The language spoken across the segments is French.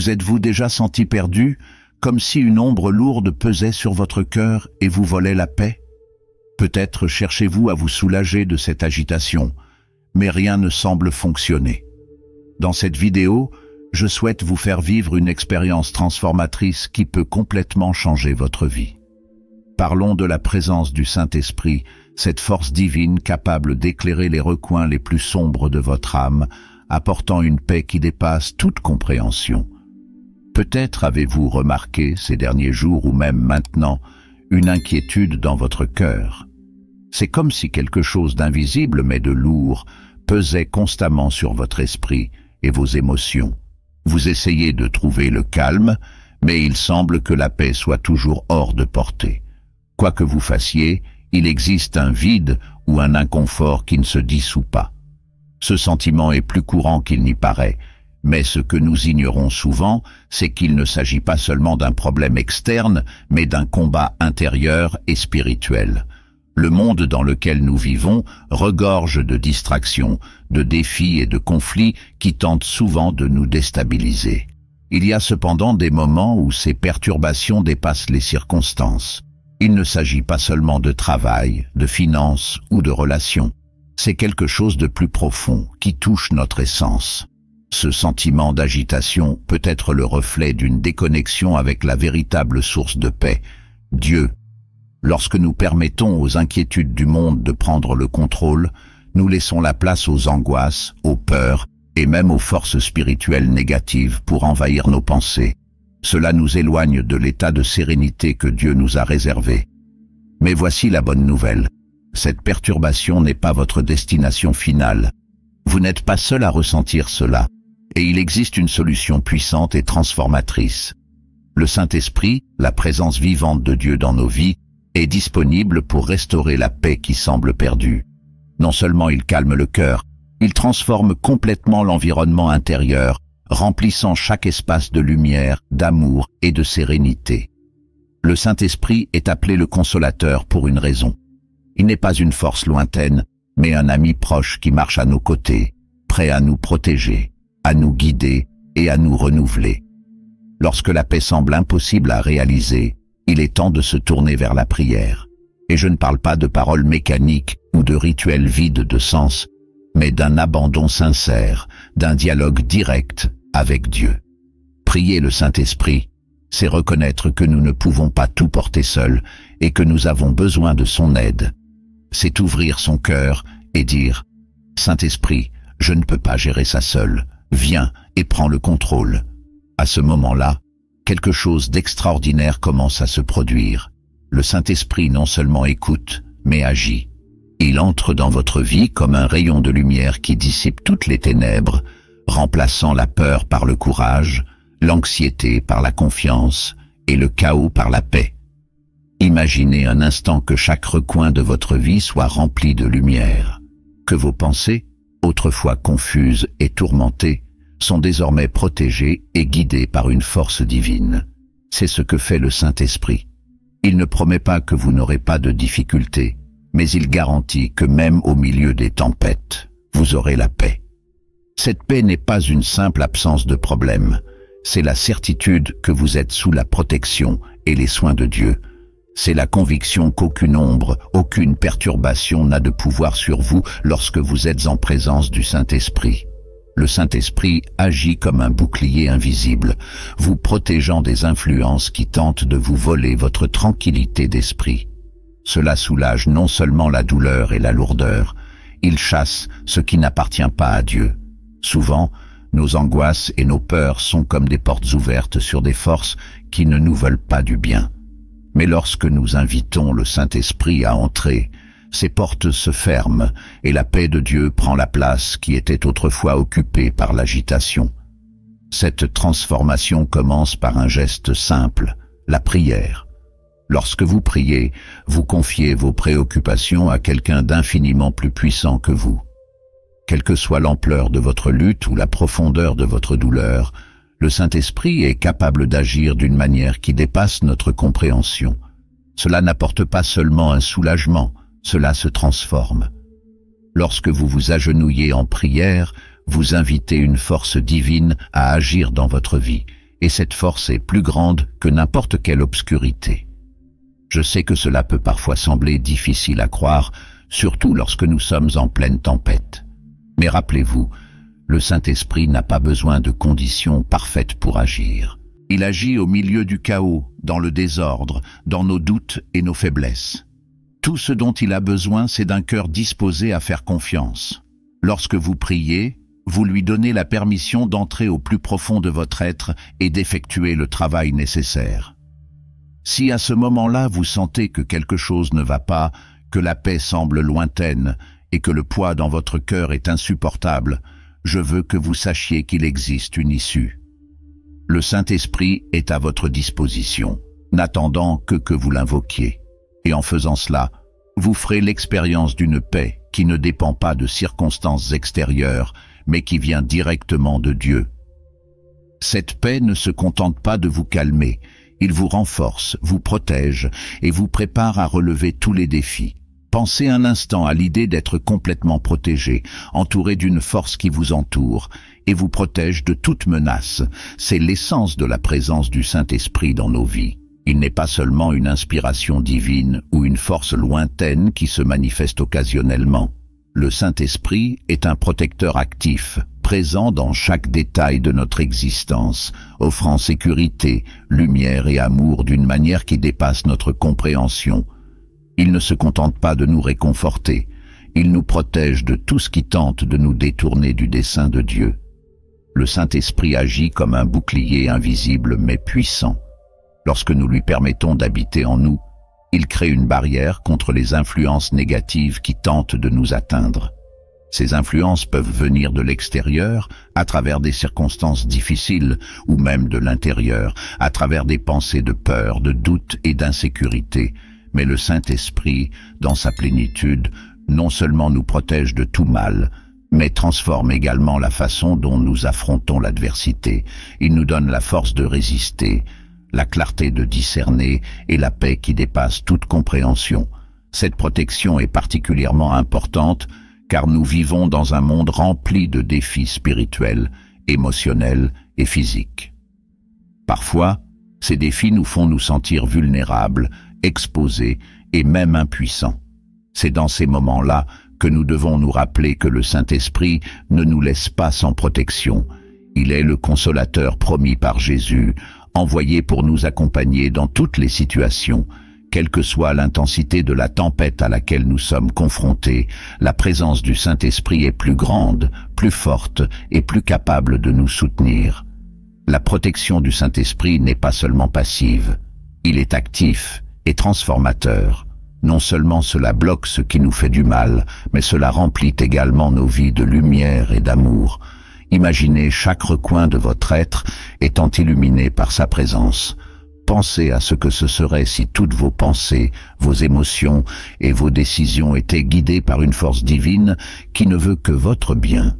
Vous êtes-vous déjà senti perdu, comme si une ombre lourde pesait sur votre cœur et vous volait la paix? Peut-être cherchez-vous à vous soulager de cette agitation, mais rien ne semble fonctionner. Dans cette vidéo, je souhaite vous faire vivre une expérience transformatrice qui peut complètement changer votre vie. Parlons de la présence du Saint-Esprit, cette force divine capable d'éclairer les recoins les plus sombres de votre âme, apportant une paix qui dépasse toute compréhension. Peut-être avez-vous remarqué ces derniers jours ou même maintenant une inquiétude dans votre cœur. C'est comme si quelque chose d'invisible mais de lourd pesait constamment sur votre esprit et vos émotions. Vous essayez de trouver le calme, mais il semble que la paix soit toujours hors de portée. Quoi que vous fassiez, il existe un vide ou un inconfort qui ne se dissout pas. Ce sentiment est plus courant qu'il n'y paraît, mais ce que nous ignorons souvent, c'est qu'il ne s'agit pas seulement d'un problème externe, mais d'un combat intérieur et spirituel. Le monde dans lequel nous vivons regorge de distractions, de défis et de conflits qui tentent souvent de nous déstabiliser. Il y a cependant des moments où ces perturbations dépassent les circonstances. Il ne s'agit pas seulement de travail, de finances ou de relations. C'est quelque chose de plus profond qui touche notre essence. Ce sentiment d'agitation peut être le reflet d'une déconnexion avec la véritable source de paix, Dieu. Lorsque nous permettons aux inquiétudes du monde de prendre le contrôle, nous laissons la place aux angoisses, aux peurs et même aux forces spirituelles négatives pour envahir nos pensées. Cela nous éloigne de l'état de sérénité que Dieu nous a réservé. Mais voici la bonne nouvelle. Cette perturbation n'est pas votre destination finale. Vous n'êtes pas seul à ressentir cela, et il existe une solution puissante et transformatrice. Le Saint-Esprit, la présence vivante de Dieu dans nos vies, est disponible pour restaurer la paix qui semble perdue. Non seulement il calme le cœur, il transforme complètement l'environnement intérieur, remplissant chaque espace de lumière, d'amour et de sérénité. Le Saint-Esprit est appelé le Consolateur pour une raison. Il n'est pas une force lointaine, mais un ami proche qui marche à nos côtés, prêt à nous protéger, à nous guider et à nous renouveler. Lorsque la paix semble impossible à réaliser, il est temps de se tourner vers la prière. Et je ne parle pas de paroles mécaniques ou de rituels vides de sens, mais d'un abandon sincère, d'un dialogue direct avec Dieu. Prier le Saint-Esprit, c'est reconnaître que nous ne pouvons pas tout porter seuls et que nous avons besoin de son aide. C'est ouvrir son cœur et dire « Saint-Esprit, je ne peux pas gérer ça seul, viens et prends le contrôle ». À ce moment-là, quelque chose d'extraordinaire commence à se produire. Le Saint-Esprit non seulement écoute, mais agit. Il entre dans votre vie comme un rayon de lumière qui dissipe toutes les ténèbres, remplaçant la peur par le courage, l'anxiété par la confiance et le chaos par la paix. Imaginez un instant que chaque recoin de votre vie soit rempli de lumière, que vos pensées, autrefois confuses et tourmentées, sont désormais protégées et guidées par une force divine. C'est ce que fait le Saint-Esprit. Il ne promet pas que vous n'aurez pas de difficultés, mais il garantit que même au milieu des tempêtes, vous aurez la paix. Cette paix n'est pas une simple absence de problème, c'est la certitude que vous êtes sous la protection et les soins de Dieu. C'est la conviction qu'aucune ombre, aucune perturbation n'a de pouvoir sur vous lorsque vous êtes en présence du Saint-Esprit. Le Saint-Esprit agit comme un bouclier invisible, vous protégeant des influences qui tentent de vous voler votre tranquillité d'esprit. Cela soulage non seulement la douleur et la lourdeur, il chasse ce qui n'appartient pas à Dieu. Souvent, nos angoisses et nos peurs sont comme des portes ouvertes sur des forces qui ne nous veulent pas du bien. Mais lorsque nous invitons le Saint-Esprit à entrer, ces portes se ferment et la paix de Dieu prend la place qui était autrefois occupée par l'agitation. Cette transformation commence par un geste simple, la prière. Lorsque vous priez, vous confiez vos préoccupations à quelqu'un d'infiniment plus puissant que vous. Quelle que soit l'ampleur de votre lutte ou la profondeur de votre douleur, le Saint-Esprit est capable d'agir d'une manière qui dépasse notre compréhension. Cela n'apporte pas seulement un soulagement, cela se transforme. Lorsque vous vous agenouillez en prière, vous invitez une force divine à agir dans votre vie, et cette force est plus grande que n'importe quelle obscurité. Je sais que cela peut parfois sembler difficile à croire, surtout lorsque nous sommes en pleine tempête. Mais rappelez-vous, le Saint-Esprit n'a pas besoin de conditions parfaites pour agir. Il agit au milieu du chaos, dans le désordre, dans nos doutes et nos faiblesses. Tout ce dont il a besoin, c'est d'un cœur disposé à faire confiance. Lorsque vous priez, vous lui donnez la permission d'entrer au plus profond de votre être et d'effectuer le travail nécessaire. Si à ce moment-là vous sentez que quelque chose ne va pas, que la paix semble lointaine et que le poids dans votre cœur est insupportable, je veux que vous sachiez qu'il existe une issue. Le Saint-Esprit est à votre disposition, n'attendant que vous l'invoquiez. Et en faisant cela, vous ferez l'expérience d'une paix qui ne dépend pas de circonstances extérieures, mais qui vient directement de Dieu. Cette paix ne se contente pas de vous calmer, il vous renforce, vous protège et vous prépare à relever tous les défis. Pensez un instant à l'idée d'être complètement protégé, entouré d'une force qui vous entoure et vous protège de toute menace. C'est l'essence de la présence du Saint-Esprit dans nos vies. Il n'est pas seulement une inspiration divine ou une force lointaine qui se manifeste occasionnellement. Le Saint-Esprit est un protecteur actif, présent dans chaque détail de notre existence, offrant sécurité, lumière et amour d'une manière qui dépasse notre compréhension. Il ne se contente pas de nous réconforter, il nous protège de tout ce qui tente de nous détourner du dessein de Dieu. Le Saint-Esprit agit comme un bouclier invisible mais puissant. Lorsque nous lui permettons d'habiter en nous, il crée une barrière contre les influences négatives qui tentent de nous atteindre. Ces influences peuvent venir de l'extérieur, à travers des circonstances difficiles, ou même de l'intérieur, à travers des pensées de peur, de doute et d'insécurité. Mais le Saint-Esprit, dans sa plénitude, non seulement nous protège de tout mal, mais transforme également la façon dont nous affrontons l'adversité. Il nous donne la force de résister, la clarté de discerner et la paix qui dépasse toute compréhension. Cette protection est particulièrement importante car nous vivons dans un monde rempli de défis spirituels, émotionnels et physiques. Parfois, ces défis nous font nous sentir vulnérables, exposés et même impuissants. C'est dans ces moments-là que nous devons nous rappeler que le Saint-Esprit ne nous laisse pas sans protection. Il est le consolateur promis par Jésus, envoyé pour nous accompagner dans toutes les situations. Quelle que soit l'intensité de la tempête à laquelle nous sommes confrontés, la présence du Saint-Esprit est plus grande, plus forte et plus capable de nous soutenir. La protection du Saint-Esprit n'est pas seulement passive, il est actif et transformateur. Non seulement cela bloque ce qui nous fait du mal, mais cela remplit également nos vies de lumière et d'amour. Imaginez chaque recoin de votre être étant illuminé par sa présence. Pensez à ce que ce serait si toutes vos pensées, vos émotions et vos décisions étaient guidées par une force divine qui ne veut que votre bien.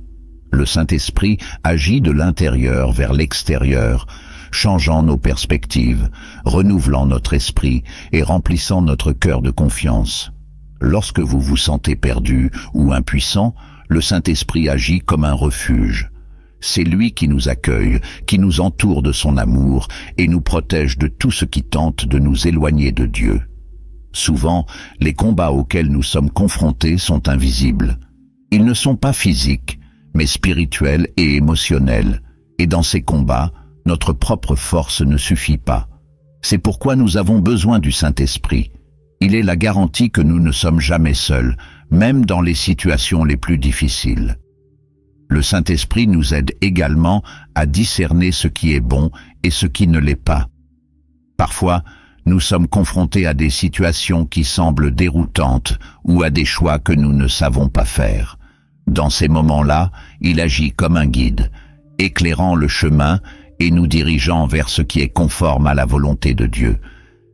Le Saint-Esprit agit de l'intérieur vers l'extérieur, changeant nos perspectives, renouvelant notre esprit et remplissant notre cœur de confiance. Lorsque vous vous sentez perdu ou impuissant, le Saint-Esprit agit comme un refuge. C'est lui qui nous accueille, qui nous entoure de son amour et nous protège de tout ce qui tente de nous éloigner de Dieu. Souvent, les combats auxquels nous sommes confrontés sont invisibles. Ils ne sont pas physiques, mais spirituels et émotionnels. Et dans ces combats, notre propre force ne suffit pas. C'est pourquoi nous avons besoin du Saint-Esprit. Il est la garantie que nous ne sommes jamais seuls, même dans les situations les plus difficiles. Le Saint-Esprit nous aide également à discerner ce qui est bon et ce qui ne l'est pas. Parfois, nous sommes confrontés à des situations qui semblent déroutantes ou à des choix que nous ne savons pas faire. Dans ces moments-là, il agit comme un guide, éclairant le chemin et nous dirigeant vers ce qui est conforme à la volonté de Dieu.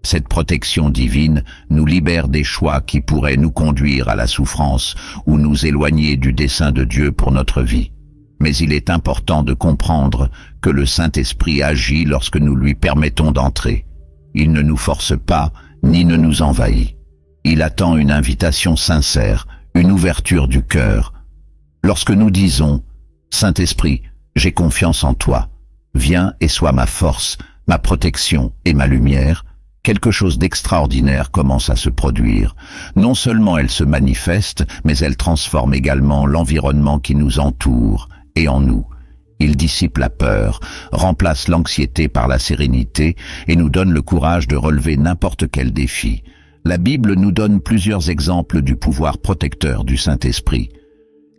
Cette protection divine nous libère des choix qui pourraient nous conduire à la souffrance ou nous éloigner du dessein de Dieu pour notre vie. Mais il est important de comprendre que le Saint-Esprit agit lorsque nous lui permettons d'entrer. Il ne nous force pas, ni ne nous envahit. Il attend une invitation sincère, une ouverture du cœur. Lorsque nous disons « Saint-Esprit, j'ai confiance en toi », Viens et sois ma force, ma protection et ma lumière, quelque chose d'extraordinaire commence à se produire. Non seulement elle se manifeste, mais elle transforme également l'environnement qui nous entoure et en nous. Il dissipe la peur, remplace l'anxiété par la sérénité et nous donne le courage de relever n'importe quel défi. La Bible nous donne plusieurs exemples du pouvoir protecteur du Saint-Esprit.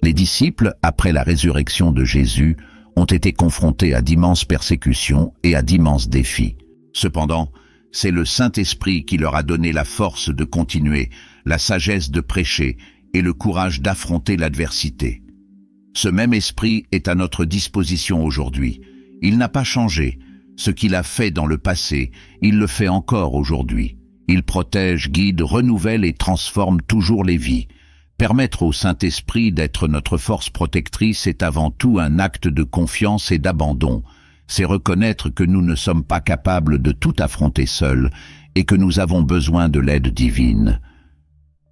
Les disciples, après la résurrection de Jésus, ont été confrontés à d'immenses persécutions et à d'immenses défis. Cependant, c'est le Saint-Esprit qui leur a donné la force de continuer, la sagesse de prêcher et le courage d'affronter l'adversité. Ce même esprit est à notre disposition aujourd'hui. Il n'a pas changé. Ce qu'il a fait dans le passé, il le fait encore aujourd'hui. Il protège, guide, renouvelle et transforme toujours les vies. Permettre au Saint-Esprit d'être notre force protectrice est avant tout un acte de confiance et d'abandon. C'est reconnaître que nous ne sommes pas capables de tout affronter seuls et que nous avons besoin de l'aide divine.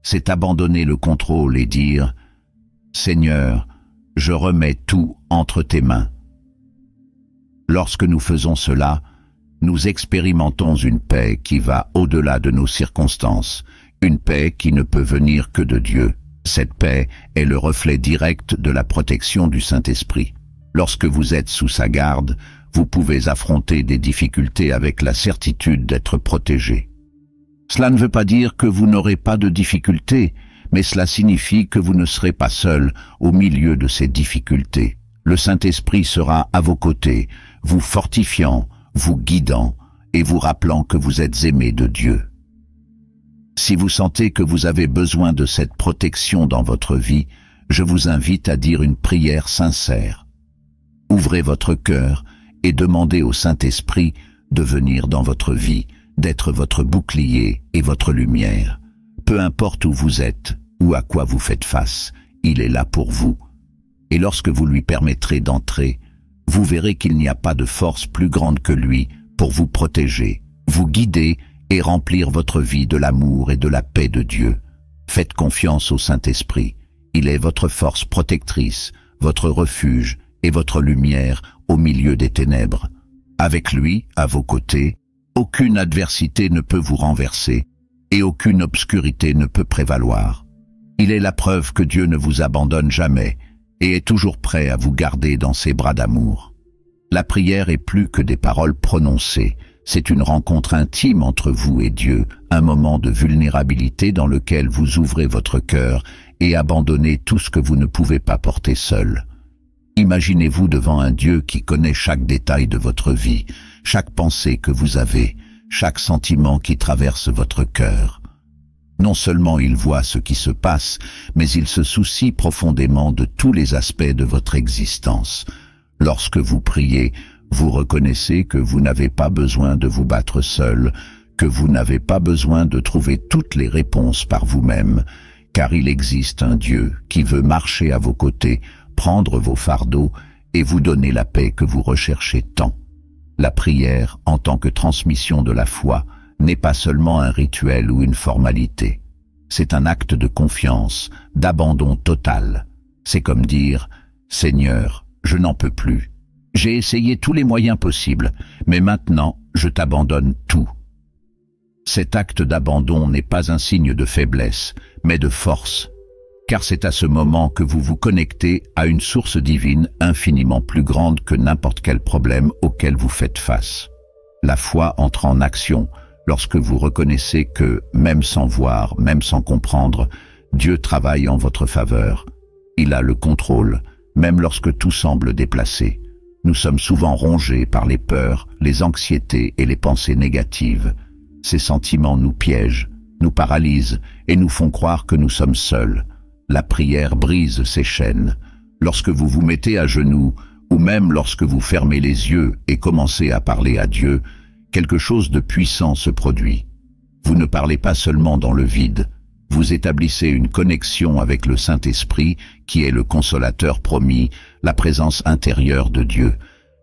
C'est abandonner le contrôle et dire « Seigneur, je remets tout entre tes mains ». Lorsque nous faisons cela, nous expérimentons une paix qui va au-delà de nos circonstances, une paix qui ne peut venir que de Dieu. Cette paix est le reflet direct de la protection du Saint-Esprit. Lorsque vous êtes sous sa garde, vous pouvez affronter des difficultés avec la certitude d'être protégé. Cela ne veut pas dire que vous n'aurez pas de difficultés, mais cela signifie que vous ne serez pas seul au milieu de ces difficultés. Le Saint-Esprit sera à vos côtés, vous fortifiant, vous guidant et vous rappelant que vous êtes aimé de Dieu. Si vous sentez que vous avez besoin de cette protection dans votre vie, je vous invite à dire une prière sincère. Ouvrez votre cœur et demandez au Saint-Esprit de venir dans votre vie, d'être votre bouclier et votre lumière. Peu importe où vous êtes ou à quoi vous faites face, il est là pour vous. Et lorsque vous lui permettrez d'entrer, vous verrez qu'il n'y a pas de force plus grande que lui pour vous protéger, vous guider et remplir votre vie de l'amour et de la paix de Dieu. Faites confiance au Saint-Esprit. Il est votre force protectrice, votre refuge et votre lumière au milieu des ténèbres. Avec lui, à vos côtés, aucune adversité ne peut vous renverser et aucune obscurité ne peut prévaloir. Il est la preuve que Dieu ne vous abandonne jamais et est toujours prêt à vous garder dans ses bras d'amour. La prière est plus que des paroles prononcées, c'est une rencontre intime entre vous et Dieu, un moment de vulnérabilité dans lequel vous ouvrez votre cœur et abandonnez tout ce que vous ne pouvez pas porter seul. Imaginez-vous devant un Dieu qui connaît chaque détail de votre vie, chaque pensée que vous avez, chaque sentiment qui traverse votre cœur. Non seulement il voit ce qui se passe, mais il se soucie profondément de tous les aspects de votre existence. Lorsque vous priez, vous reconnaissez que vous n'avez pas besoin de vous battre seul, que vous n'avez pas besoin de trouver toutes les réponses par vous-même, car il existe un Dieu qui veut marcher à vos côtés, prendre vos fardeaux et vous donner la paix que vous recherchez tant. La prière, en tant que transmission de la foi, n'est pas seulement un rituel ou une formalité. C'est un acte de confiance, d'abandon total. C'est comme dire « Seigneur, je n'en peux plus. J'ai essayé tous les moyens possibles, mais maintenant je t'abandonne tout. » Cet acte d'abandon n'est pas un signe de faiblesse, mais de force, car c'est à ce moment que vous vous connectez à une source divine infiniment plus grande que n'importe quel problème auquel vous faites face. La foi entre en action lorsque vous reconnaissez que, même sans voir, même sans comprendre, Dieu travaille en votre faveur. Il a le contrôle, même lorsque tout semble déplacé. Nous sommes souvent rongés par les peurs, les anxiétés et les pensées négatives. Ces sentiments nous piègent, nous paralysent et nous font croire que nous sommes seuls. La prière brise ces chaînes. Lorsque vous vous mettez à genoux, ou même lorsque vous fermez les yeux et commencez à parler à Dieu, quelque chose de puissant se produit. Vous ne parlez pas seulement dans le vide, vous établissez une connexion avec le Saint-Esprit qui est le consolateur promis, la présence intérieure de Dieu.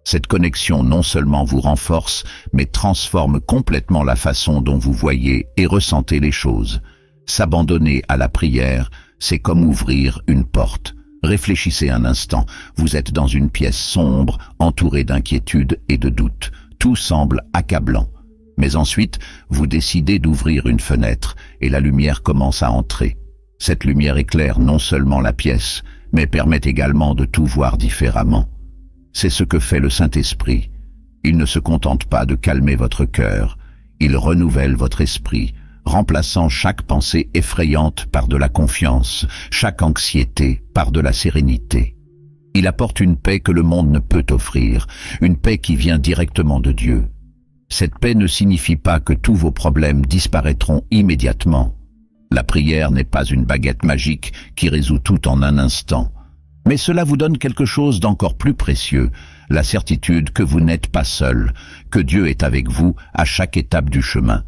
Cette connexion non seulement vous renforce, mais transforme complètement la façon dont vous voyez et ressentez les choses. S'abandonner à la prière, c'est comme ouvrir une porte. Réfléchissez un instant, vous êtes dans une pièce sombre, entourée d'inquiétude et de doutes. Tout semble accablant. Mais ensuite, vous décidez d'ouvrir une fenêtre et la lumière commence à entrer. Cette lumière éclaire non seulement la pièce, mais permet également de tout voir différemment. C'est ce que fait le Saint-Esprit. Il ne se contente pas de calmer votre cœur, il renouvelle votre esprit, remplaçant chaque pensée effrayante par de la confiance, chaque anxiété par de la sérénité. Il apporte une paix que le monde ne peut offrir, une paix qui vient directement de Dieu. Cette paix ne signifie pas que tous vos problèmes disparaîtront immédiatement. La prière n'est pas une baguette magique qui résout tout en un instant. Mais cela vous donne quelque chose d'encore plus précieux, la certitude que vous n'êtes pas seul, que Dieu est avec vous à chaque étape du chemin.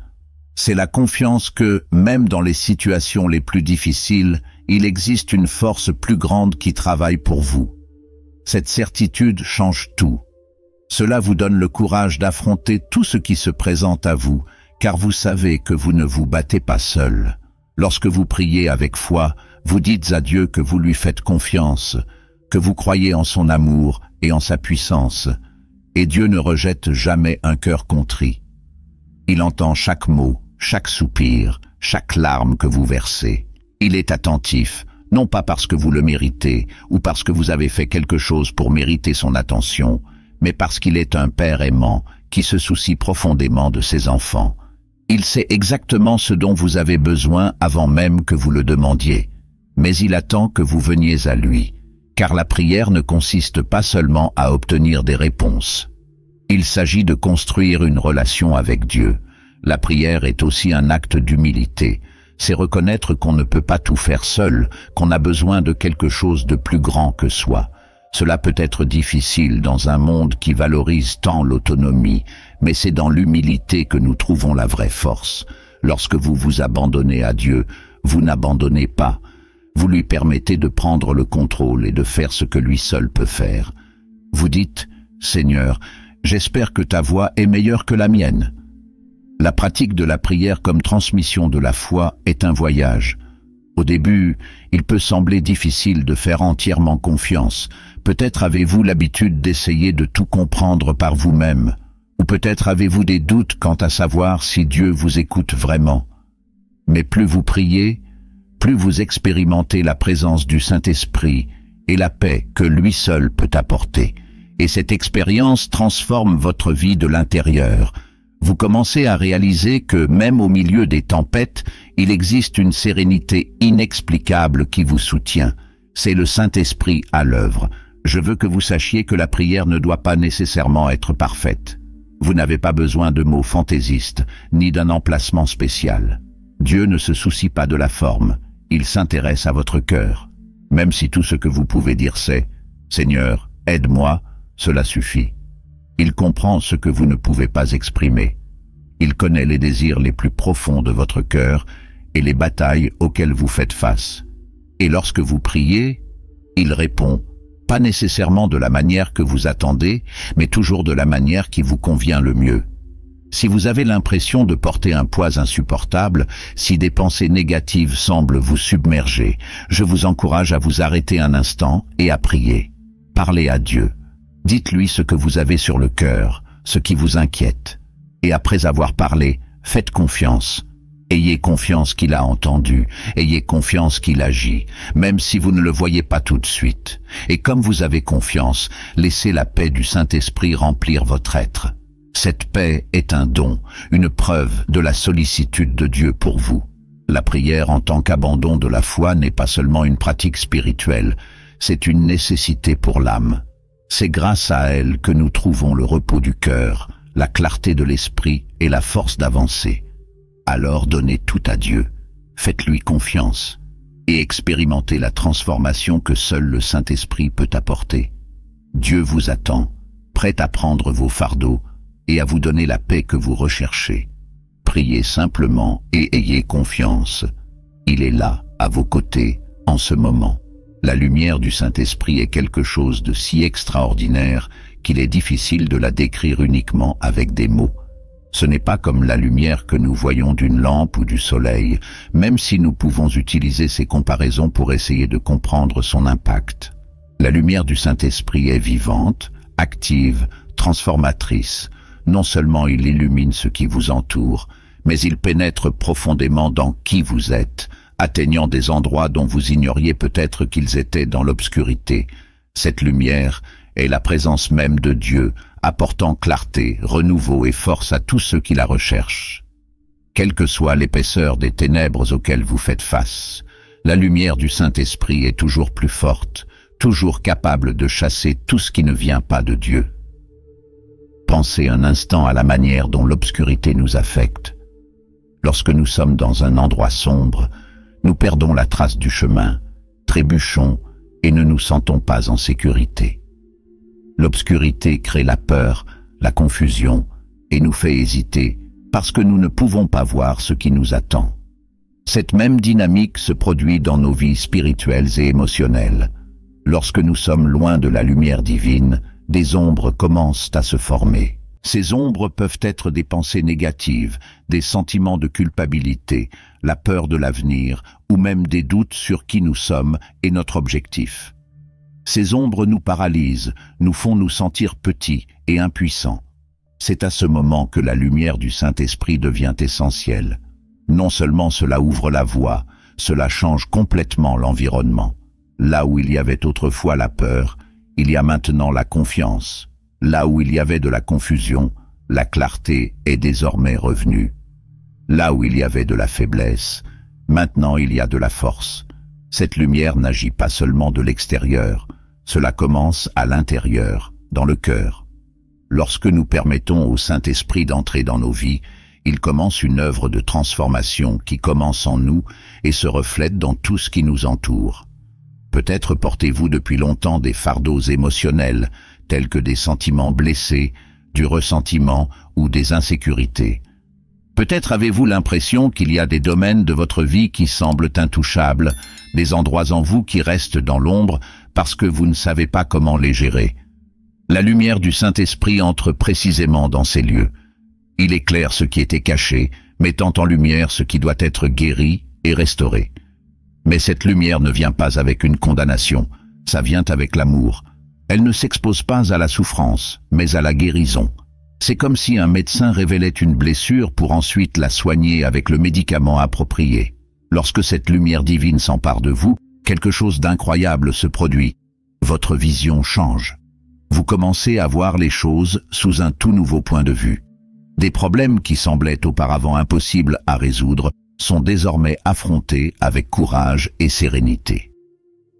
C'est la confiance que, même dans les situations les plus difficiles, il existe une force plus grande qui travaille pour vous. Cette certitude change tout. Cela vous donne le courage d'affronter tout ce qui se présente à vous, car vous savez que vous ne vous battez pas seul. Lorsque vous priez avec foi, vous dites à Dieu que vous lui faites confiance, que vous croyez en son amour et en sa puissance, et Dieu ne rejette jamais un cœur contrit. Il entend chaque mot, chaque soupir, chaque larme que vous versez. Il est attentif, non pas parce que vous le méritez ou parce que vous avez fait quelque chose pour mériter son attention, mais parce qu'il est un père aimant qui se soucie profondément de ses enfants. Il sait exactement ce dont vous avez besoin avant même que vous le demandiez, mais il attend que vous veniez à lui, car la prière ne consiste pas seulement à obtenir des réponses. Il s'agit de construire une relation avec Dieu. La prière est aussi un acte d'humilité. C'est reconnaître qu'on ne peut pas tout faire seul, qu'on a besoin de quelque chose de plus grand que soi. Cela peut être difficile dans un monde qui valorise tant l'autonomie, mais c'est dans l'humilité que nous trouvons la vraie force. Lorsque vous vous abandonnez à Dieu, vous n'abandonnez pas. Vous lui permettez de prendre le contrôle et de faire ce que lui seul peut faire. Vous dites, « Seigneur, j'espère que ta voix est meilleure que la mienne. » La pratique de la prière comme transmission de la foi est un voyage. Au début, il peut sembler difficile de faire entièrement confiance. Peut-être avez-vous l'habitude d'essayer de tout comprendre par vous-même, ou peut-être avez-vous des doutes quant à savoir si Dieu vous écoute vraiment. Mais plus vous priez, plus vous expérimentez la présence du Saint-Esprit et la paix que lui seul peut apporter. Et cette expérience transforme votre vie de l'intérieur. Vous commencez à réaliser que même au milieu des tempêtes, il existe une sérénité inexplicable qui vous soutient. C'est le Saint-Esprit à l'œuvre. Je veux que vous sachiez que la prière ne doit pas nécessairement être parfaite. Vous n'avez pas besoin de mots fantaisistes, ni d'un emplacement spécial. Dieu ne se soucie pas de la forme, il s'intéresse à votre cœur. Même si tout ce que vous pouvez dire c'est « Seigneur, aide-moi », cela suffit. Il comprend ce que vous ne pouvez pas exprimer. Il connaît les désirs les plus profonds de votre cœur et les batailles auxquelles vous faites face. Et lorsque vous priez, il répond, pas nécessairement de la manière que vous attendez, mais toujours de la manière qui vous convient le mieux. Si vous avez l'impression de porter un poids insupportable, si des pensées négatives semblent vous submerger, je vous encourage à vous arrêter un instant et à prier. Parlez à Dieu. Dites-lui ce que vous avez sur le cœur, ce qui vous inquiète. Et après avoir parlé, faites confiance. Ayez confiance qu'il a entendu, ayez confiance qu'il agit, même si vous ne le voyez pas tout de suite. Et comme vous avez confiance, laissez la paix du Saint-Esprit remplir votre être. Cette paix est un don, une preuve de la sollicitude de Dieu pour vous. La prière en tant qu'abandon de la foi n'est pas seulement une pratique spirituelle, c'est une nécessité pour l'âme. C'est grâce à elle que nous trouvons le repos du cœur, la clarté de l'esprit et la force d'avancer. Alors donnez tout à Dieu, faites-lui confiance et expérimentez la transformation que seul le Saint-Esprit peut apporter. Dieu vous attend, prêt à prendre vos fardeaux et à vous donner la paix que vous recherchez. Priez simplement et ayez confiance. Il est là, à vos côtés, en ce moment. La lumière du Saint-Esprit est quelque chose de si extraordinaire qu'il est difficile de la décrire uniquement avec des mots. Ce n'est pas comme la lumière que nous voyons d'une lampe ou du soleil, même si nous pouvons utiliser ces comparaisons pour essayer de comprendre son impact. La lumière du Saint-Esprit est vivante, active, transformatrice. Non seulement il illumine ce qui vous entoure, mais il pénètre profondément dans qui vous êtes, atteignant des endroits dont vous ignoriez peut-être qu'ils étaient dans l'obscurité. Cette lumière est la présence même de Dieu, apportant clarté, renouveau et force à tous ceux qui la recherchent. Quelle que soit l'épaisseur des ténèbres auxquelles vous faites face, la lumière du Saint-Esprit est toujours plus forte, toujours capable de chasser tout ce qui ne vient pas de Dieu. Pensez un instant à la manière dont l'obscurité nous affecte. Lorsque nous sommes dans un endroit sombre, nous perdons la trace du chemin, trébuchons et ne nous sentons pas en sécurité. L'obscurité crée la peur, la confusion et nous fait hésiter parce que nous ne pouvons pas voir ce qui nous attend. Cette même dynamique se produit dans nos vies spirituelles et émotionnelles. Lorsque nous sommes loin de la lumière divine, des ombres commencent à se former. Ces ombres peuvent être des pensées négatives, des sentiments de culpabilité, la peur de l'avenir ou même des doutes sur qui nous sommes et notre objectif. Ces ombres nous paralysent, nous font nous sentir petits et impuissants. C'est à ce moment que la lumière du Saint-Esprit devient essentielle. Non seulement cela ouvre la voie, cela change complètement l'environnement. Là où il y avait autrefois la peur, il y a maintenant la confiance. Là où il y avait de la confusion, la clarté est désormais revenue. Là où il y avait de la faiblesse, maintenant il y a de la force. Cette lumière n'agit pas seulement de l'extérieur, cela commence à l'intérieur, dans le cœur. Lorsque nous permettons au Saint-Esprit d'entrer dans nos vies, il commence une œuvre de transformation qui commence en nous et se reflète dans tout ce qui nous entoure. Peut-être portez-vous depuis longtemps des fardeaux émotionnels, tels que des sentiments blessés, du ressentiment ou des insécurités. Peut-être avez-vous l'impression qu'il y a des domaines de votre vie qui semblent intouchables, des endroits en vous qui restent dans l'ombre parce que vous ne savez pas comment les gérer. La lumière du Saint-Esprit entre précisément dans ces lieux. Il éclaire ce qui était caché, mettant en lumière ce qui doit être guéri et restauré. Mais cette lumière ne vient pas avec une condamnation, ça vient avec l'amour. Elle ne s'expose pas à la souffrance, mais à la guérison. C'est comme si un médecin révélait une blessure pour ensuite la soigner avec le médicament approprié. Lorsque cette lumière divine s'empare de vous, quelque chose d'incroyable se produit. Votre vision change. Vous commencez à voir les choses sous un tout nouveau point de vue. Des problèmes qui semblaient auparavant impossibles à résoudre sont désormais affrontés avec courage et sérénité.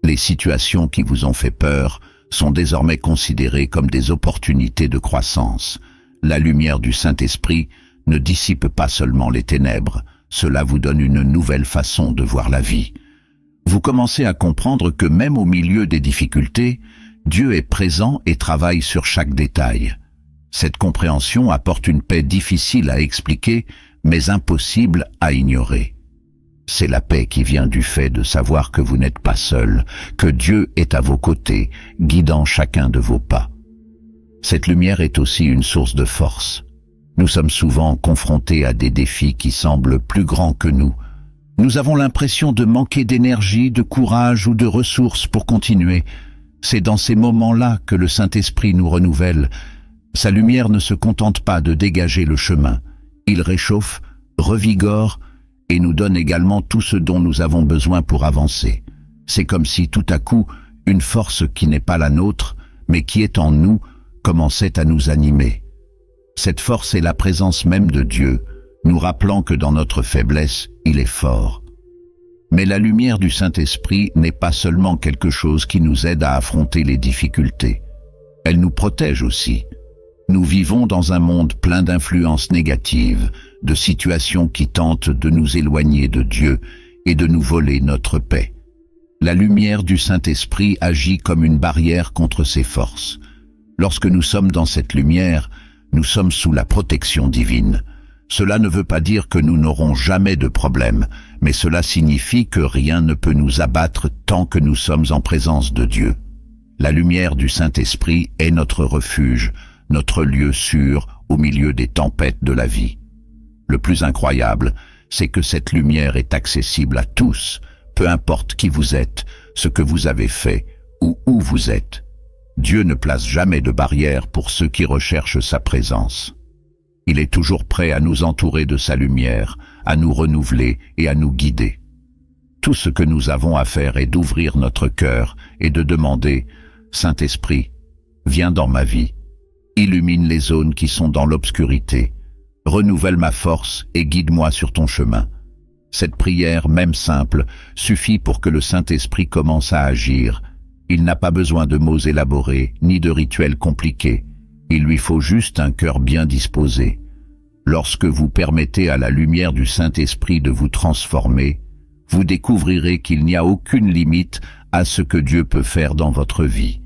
Les situations qui vous ont fait peur sont désormais considérées comme des opportunités de croissance. La lumière du Saint-Esprit ne dissipe pas seulement les ténèbres, cela vous donne une nouvelle façon de voir la vie. Vous commencez à comprendre que même au milieu des difficultés, Dieu est présent et travaille sur chaque détail. Cette compréhension apporte une paix difficile à expliquer, mais impossible à ignorer. C'est la paix qui vient du fait de savoir que vous n'êtes pas seul, que Dieu est à vos côtés, guidant chacun de vos pas. Cette lumière est aussi une source de force. Nous sommes souvent confrontés à des défis qui semblent plus grands que nous. Nous avons l'impression de manquer d'énergie, de courage ou de ressources pour continuer. C'est dans ces moments-là que le Saint-Esprit nous renouvelle. Sa lumière ne se contente pas de dégager le chemin. Il réchauffe, revigore et nous donne également tout ce dont nous avons besoin pour avancer. C'est comme si tout à coup, une force qui n'est pas la nôtre, mais qui est en nous, commençait à nous animer. Cette force est la présence même de Dieu, nous rappelant que dans notre faiblesse, il est fort. Mais la lumière du Saint-Esprit n'est pas seulement quelque chose qui nous aide à affronter les difficultés. Elle nous protège aussi. Nous vivons dans un monde plein d'influences négatives, de situations qui tentent de nous éloigner de Dieu et de nous voler notre paix. La lumière du Saint-Esprit agit comme une barrière contre ces forces. Lorsque nous sommes dans cette lumière, nous sommes sous la protection divine. Cela ne veut pas dire que nous n'aurons jamais de problème, mais cela signifie que rien ne peut nous abattre tant que nous sommes en présence de Dieu. La lumière du Saint-Esprit est notre refuge, notre lieu sûr au milieu des tempêtes de la vie. Le plus incroyable, c'est que cette lumière est accessible à tous, peu importe qui vous êtes, ce que vous avez fait ou où vous êtes. Dieu ne place jamais de barrière pour ceux qui recherchent sa présence. Il est toujours prêt à nous entourer de sa lumière, à nous renouveler et à nous guider. Tout ce que nous avons à faire est d'ouvrir notre cœur et de demander « Saint-Esprit, viens dans ma vie, illumine les zones qui sont dans l'obscurité, renouvelle ma force et guide-moi sur ton chemin. » Cette prière, même simple, suffit pour que le Saint-Esprit commence à agir. Il n'a pas besoin de mots élaborés, ni de rituels compliqués. Il lui faut juste un cœur bien disposé. Lorsque vous permettez à la lumière du Saint-Esprit de vous transformer, vous découvrirez qu'il n'y a aucune limite à ce que Dieu peut faire dans votre vie.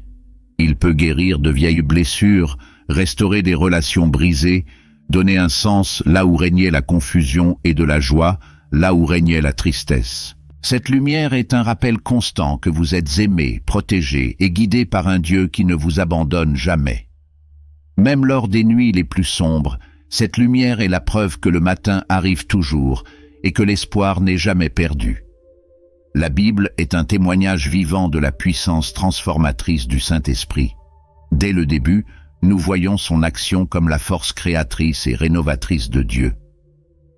Il peut guérir de vieilles blessures, restaurer des relations brisées, donner un sens là où régnait la confusion et de la joie, là où régnait la tristesse. Cette lumière est un rappel constant que vous êtes aimé, protégé et guidé par un Dieu qui ne vous abandonne jamais. Même lors des nuits les plus sombres, cette lumière est la preuve que le matin arrive toujours et que l'espoir n'est jamais perdu. La Bible est un témoignage vivant de la puissance transformatrice du Saint-Esprit. Dès le début, nous voyons son action comme la force créatrice et rénovatrice de Dieu.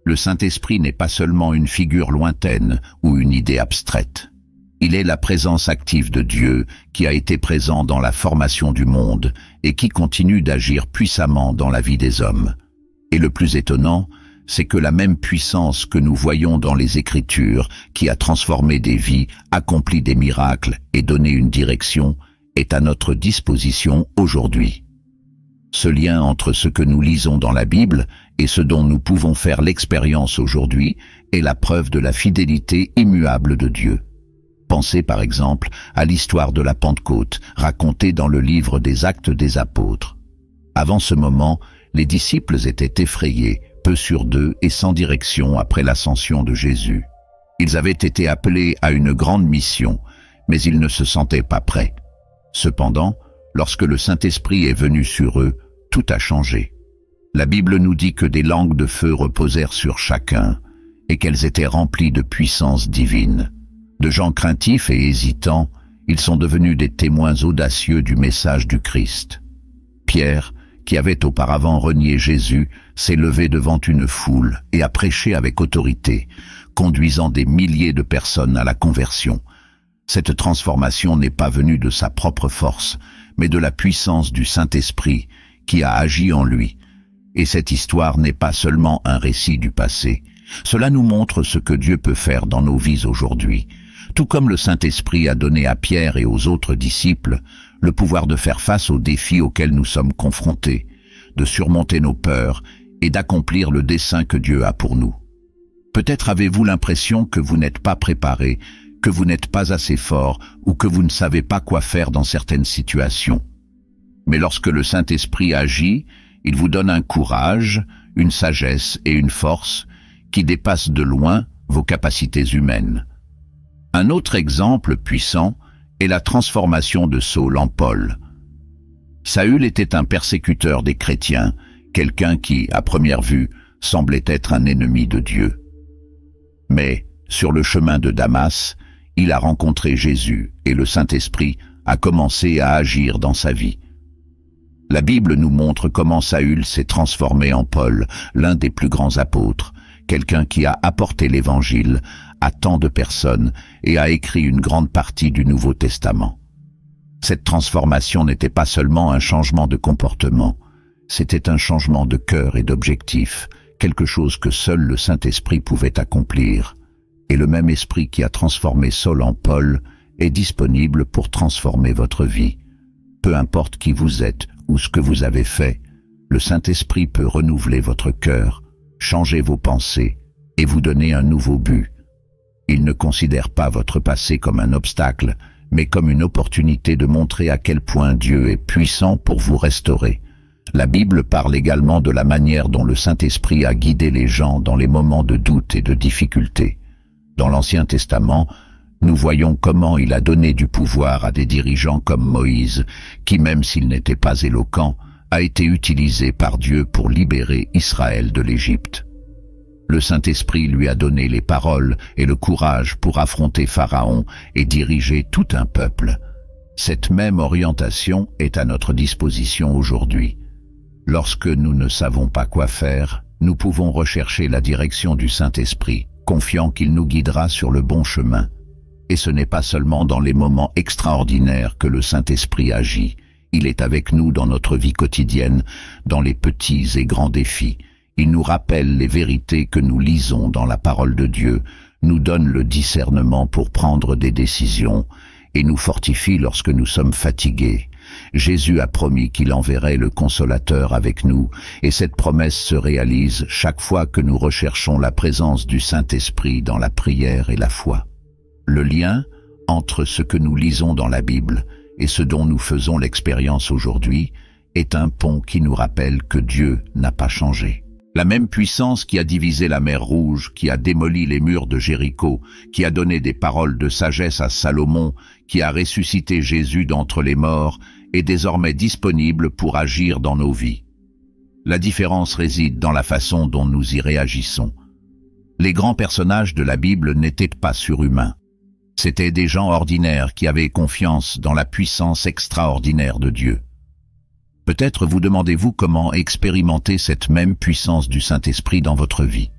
Le Saint-Esprit n'est pas seulement une figure lointaine ou une idée abstraite. Il est la présence active de Dieu qui a été présent dans la formation du monde et qui continue d'agir puissamment dans la vie des hommes. Et le plus étonnant, c'est que la même puissance que nous voyons dans les Écritures, qui a transformé des vies, accompli des miracles et donné une direction, est à notre disposition aujourd'hui. Ce lien entre ce que nous lisons dans la Bible et ce dont nous pouvons faire l'expérience aujourd'hui est la preuve de la fidélité immuable de Dieu. Pensez par exemple à l'histoire de la Pentecôte, racontée dans le livre des Actes des Apôtres. Avant ce moment, les disciples étaient effrayés, peu sûrs d'eux et sans direction après l'ascension de Jésus. Ils avaient été appelés à une grande mission, mais ils ne se sentaient pas prêts. Cependant, lorsque le Saint-Esprit est venu sur eux, tout a changé. La Bible nous dit que des langues de feu reposèrent sur chacun et qu'elles étaient remplies de puissance divine. De gens craintifs et hésitants, ils sont devenus des témoins audacieux du message du Christ. Pierre, qui avait auparavant renié Jésus, s'est levé devant une foule et a prêché avec autorité, conduisant des milliers de personnes à la conversion. Cette transformation n'est pas venue de sa propre force, mais de la puissance du Saint-Esprit qui a agi en lui. Et cette histoire n'est pas seulement un récit du passé. Cela nous montre ce que Dieu peut faire dans nos vies aujourd'hui. Tout comme le Saint-Esprit a donné à Pierre et aux autres disciples le pouvoir de faire face aux défis auxquels nous sommes confrontés, de surmonter nos peurs et d'accomplir le dessein que Dieu a pour nous. Peut-être avez-vous l'impression que vous n'êtes pas préparé, que vous n'êtes pas assez fort ou que vous ne savez pas quoi faire dans certaines situations. Mais lorsque le Saint-Esprit agit, il vous donne un courage, une sagesse et une force qui dépassent de loin vos capacités humaines. Un autre exemple puissant est la transformation de Saul en Paul. Saül était un persécuteur des chrétiens, quelqu'un qui, à première vue, semblait être un ennemi de Dieu. Mais, sur le chemin de Damas, il a rencontré Jésus et le Saint-Esprit a commencé à agir dans sa vie. La Bible nous montre comment Saül s'est transformé en Paul, l'un des plus grands apôtres, quelqu'un qui a apporté l'Évangile à tant de personnes et a écrit une grande partie du Nouveau Testament. Cette transformation n'était pas seulement un changement de comportement, c'était un changement de cœur et d'objectif, quelque chose que seul le Saint-Esprit pouvait accomplir. Et le même esprit qui a transformé Saul en Paul est disponible pour transformer votre vie. Peu importe qui vous êtes ou ce que vous avez fait, le Saint-Esprit peut renouveler votre cœur, changer vos pensées et vous donner un nouveau but. Il ne considère pas votre passé comme un obstacle, mais comme une opportunité de montrer à quel point Dieu est puissant pour vous restaurer. La Bible parle également de la manière dont le Saint-Esprit a guidé les gens dans les moments de doute et de difficulté. Dans l'Ancien Testament, nous voyons comment il a donné du pouvoir à des dirigeants comme Moïse, qui même s'il n'était pas éloquent, a été utilisé par Dieu pour libérer Israël de l'Égypte. Le Saint-Esprit lui a donné les paroles et le courage pour affronter Pharaon et diriger tout un peuple. Cette même orientation est à notre disposition aujourd'hui. Lorsque nous ne savons pas quoi faire, nous pouvons rechercher la direction du Saint-Esprit, confiant qu'il nous guidera sur le bon chemin. Et ce n'est pas seulement dans les moments extraordinaires que le Saint-Esprit agit. Il est avec nous dans notre vie quotidienne, dans les petits et grands défis. Il nous rappelle les vérités que nous lisons dans la parole de Dieu, nous donne le discernement pour prendre des décisions et nous fortifie lorsque nous sommes fatigués. Jésus a promis qu'il enverrait le Consolateur avec nous, et cette promesse se réalise chaque fois que nous recherchons la présence du Saint-Esprit dans la prière et la foi. Le lien entre ce que nous lisons dans la Bible et ce dont nous faisons l'expérience aujourd'hui est un pont qui nous rappelle que Dieu n'a pas changé. La même puissance qui a divisé la mer Rouge, qui a démoli les murs de Jéricho, qui a donné des paroles de sagesse à Salomon, qui a ressuscité Jésus d'entre les morts, est désormais disponible pour agir dans nos vies. La différence réside dans la façon dont nous y réagissons. Les grands personnages de la Bible n'étaient pas surhumains. C'étaient des gens ordinaires qui avaient confiance dans la puissance extraordinaire de Dieu. Peut-être vous demandez-vous comment expérimenter cette même puissance du Saint-Esprit dans votre vie.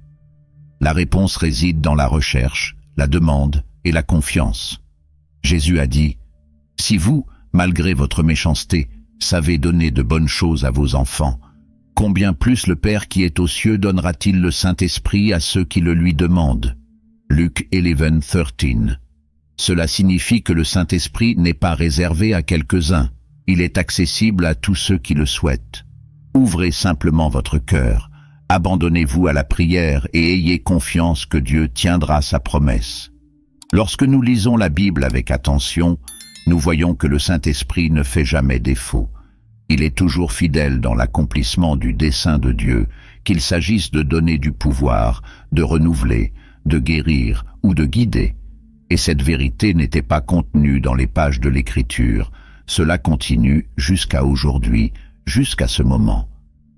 La réponse réside dans la recherche, la demande et la confiance. Jésus a dit, « Si vous, malgré votre méchanceté, savez donner de bonnes choses à vos enfants, combien plus le Père qui est aux cieux donnera-t-il le Saint-Esprit à ceux qui le lui demandent ?» Luc 11:13. Cela signifie que le Saint-Esprit n'est pas réservé à quelques-uns. Il est accessible à tous ceux qui le souhaitent. Ouvrez simplement votre cœur, abandonnez-vous à la prière et ayez confiance que Dieu tiendra sa promesse. Lorsque nous lisons la Bible avec attention, nous voyons que le Saint-Esprit ne fait jamais défaut. Il est toujours fidèle dans l'accomplissement du dessein de Dieu, qu'il s'agisse de donner du pouvoir, de renouveler, de guérir ou de guider. Et cette vérité n'était pas contenue dans les pages de l'Écriture. Cela continue jusqu'à aujourd'hui, jusqu'à ce moment.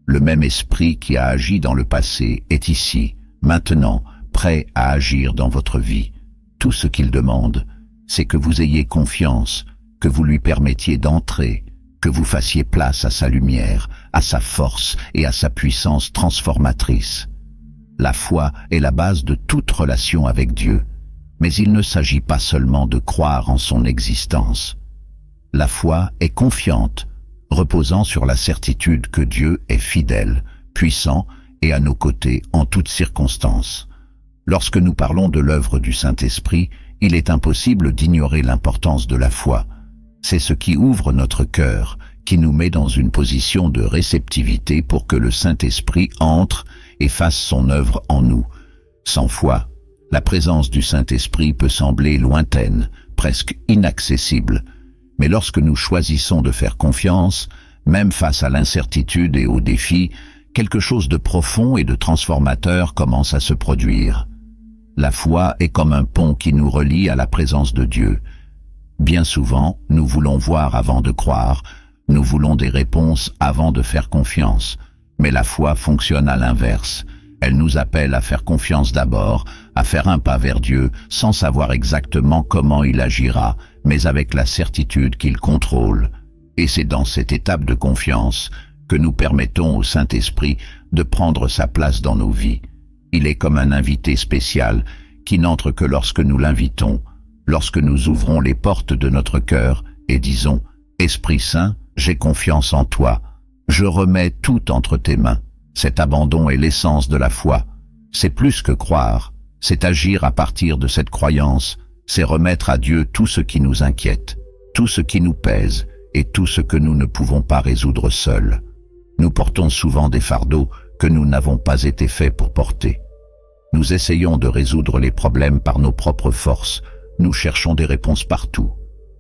Le même esprit qui a agi dans le passé est ici, maintenant, prêt à agir dans votre vie. Tout ce qu'il demande, c'est que vous ayez confiance, que vous lui permettiez d'entrer, que vous fassiez place à sa lumière, à sa force et à sa puissance transformatrice. La foi est la base de toute relation avec Dieu, mais il ne s'agit pas seulement de croire en son existence. La foi est confiante, reposant sur la certitude que Dieu est fidèle, puissant et à nos côtés en toutes circonstances. Lorsque nous parlons de l'œuvre du Saint-Esprit, il est impossible d'ignorer l'importance de la foi. C'est ce qui ouvre notre cœur, qui nous met dans une position de réceptivité pour que le Saint-Esprit entre et fasse son œuvre en nous. Sans foi, la présence du Saint-Esprit peut sembler lointaine, presque inaccessible. Mais lorsque nous choisissons de faire confiance, même face à l'incertitude et aux défis, quelque chose de profond et de transformateur commence à se produire. La foi est comme un pont qui nous relie à la présence de Dieu. Bien souvent, nous voulons voir avant de croire, nous voulons des réponses avant de faire confiance. Mais la foi fonctionne à l'inverse. Elle nous appelle à faire confiance d'abord, à faire un pas vers Dieu, sans savoir exactement comment il agira, mais avec la certitude qu'il contrôle. Et c'est dans cette étape de confiance que nous permettons au Saint-Esprit de prendre sa place dans nos vies. Il est comme un invité spécial qui n'entre que lorsque nous l'invitons, lorsque nous ouvrons les portes de notre cœur et disons « Esprit Saint, j'ai confiance en toi, je remets tout entre tes mains ». Cet abandon est l'essence de la foi. C'est plus que croire, c'est agir à partir de cette croyance, c'est remettre à Dieu tout ce qui nous inquiète, tout ce qui nous pèse et tout ce que nous ne pouvons pas résoudre seuls. Nous portons souvent des fardeaux que nous n'avons pas été faits pour porter. Nous essayons de résoudre les problèmes par nos propres forces, nous cherchons des réponses partout,